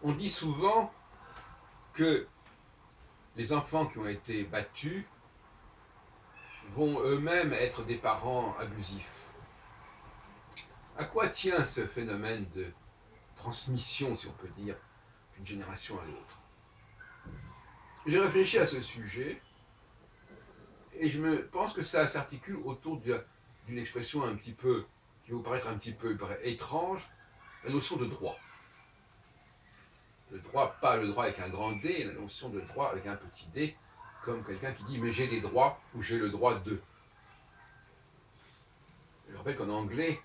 On dit souvent que les enfants qui ont été battus vont eux-mêmes être des parents abusifs. À quoi tient ce phénomène de transmission, si on peut dire, d'une génération à l'autre? J'ai réfléchi à ce sujet et je me pense que ça s'articule autour d'une expression un petit peu, qui va vous paraître un petit peu étrange, la notion de droit. Le droit, pas le droit avec un grand D, la notion de droit avec un petit d, comme quelqu'un qui dit mais j'ai des droits ou j'ai le droit de. Je rappelle qu'en anglais,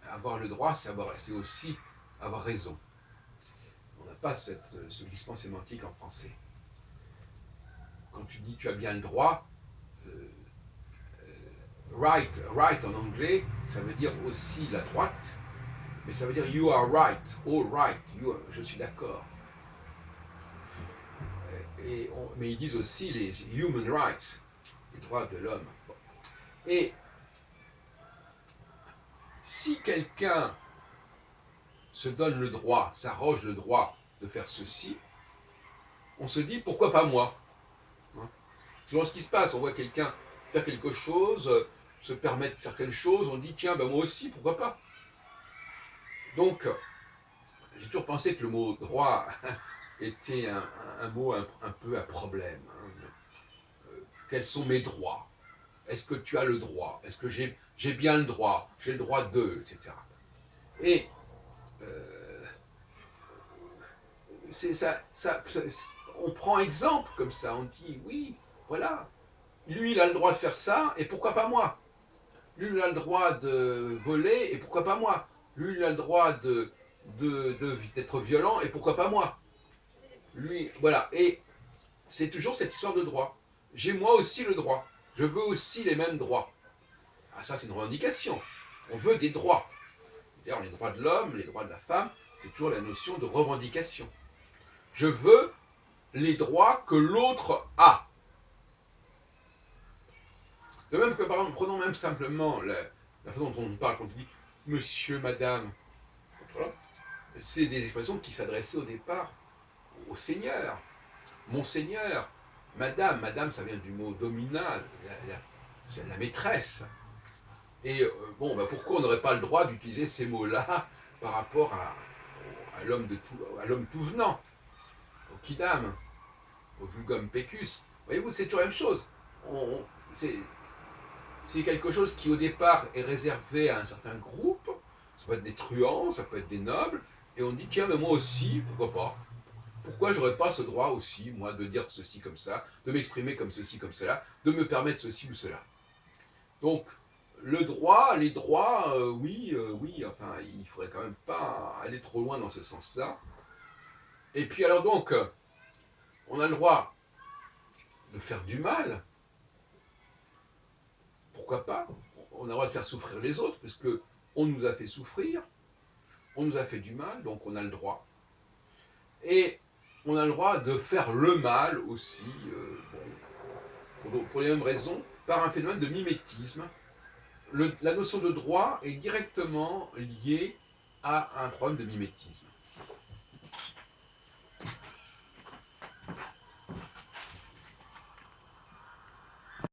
avoir le droit, c'est aussi avoir raison. On n'a pas ce glissement sémantique en français. Quand tu dis tu as bien le droit, euh, right en anglais, ça veut dire aussi la droite, mais ça veut dire you are right, all right, je suis d'accord. Mais ils disent aussi les human rights, les droits de l'homme. Bon. Et si quelqu'un se donne le droit, s'arroge le droit de faire ceci, on se dit pourquoi pas moi, hein. Souvent ce qui se passe, on voit quelqu'un faire quelque chose, se permettre certaines choses, on dit tiens, ben moi aussi, pourquoi pas. Donc, j'ai toujours pensé que le mot droit était un mot un peu à problème, hein. Quels sont mes droits? Est-ce que tu as le droit? Est-ce que j'ai bien le droit? J'ai le droit de, etc. Et euh, on prend exemple comme ça, on dit oui, voilà, lui il a le droit de faire ça, et pourquoi pas moi? Lui il a le droit de voler, et pourquoi pas moi? Lui il a le droit d'être violent, et pourquoi pas moi? Lui, voilà, et c'est toujours cette histoire de droit. J'ai moi aussi le droit, je veux aussi les mêmes droits. Ah ça c'est une revendication, on veut des droits. D'ailleurs les droits de l'homme, les droits de la femme, c'est toujours la notion de revendication. Je veux les droits que l'autre a. De même que, par exemple, prenons même simplement la façon dont on parle quand on dit monsieur, madame, voilà. C'est des expressions qui s'adressaient au départ au seigneur, monseigneur, madame. Madame, ça vient du mot domina, c'est la maîtresse. Et bon, bah, pourquoi on n'aurait pas le droit d'utiliser ces mots-là par rapport à l'homme tout venant, au quidam, au vulgum pecus? Voyez-vous, c'est toujours la même chose. C'est quelque chose qui au départ est réservé à un certain groupe, ça peut être des truands, ça peut être des nobles, et on dit tiens mais moi aussi, pourquoi pas? Pourquoi j'aurais pas ce droit aussi, moi, de dire ceci comme ça, de m'exprimer comme ceci, comme cela, de me permettre ceci ou cela? Donc, le droit, les droits, oui, enfin, il faudrait quand même pas aller trop loin dans ce sens-là. Et puis alors donc, on a le droit de faire du mal, pourquoi pas? On a le droit de faire souffrir les autres, parce que on nous a fait souffrir, on nous a fait du mal, donc on a le droit. Et on a le droit de faire le mal aussi, pour les mêmes raisons, par un phénomène de mimétisme. La notion de droit est directement liée à un problème de mimétisme.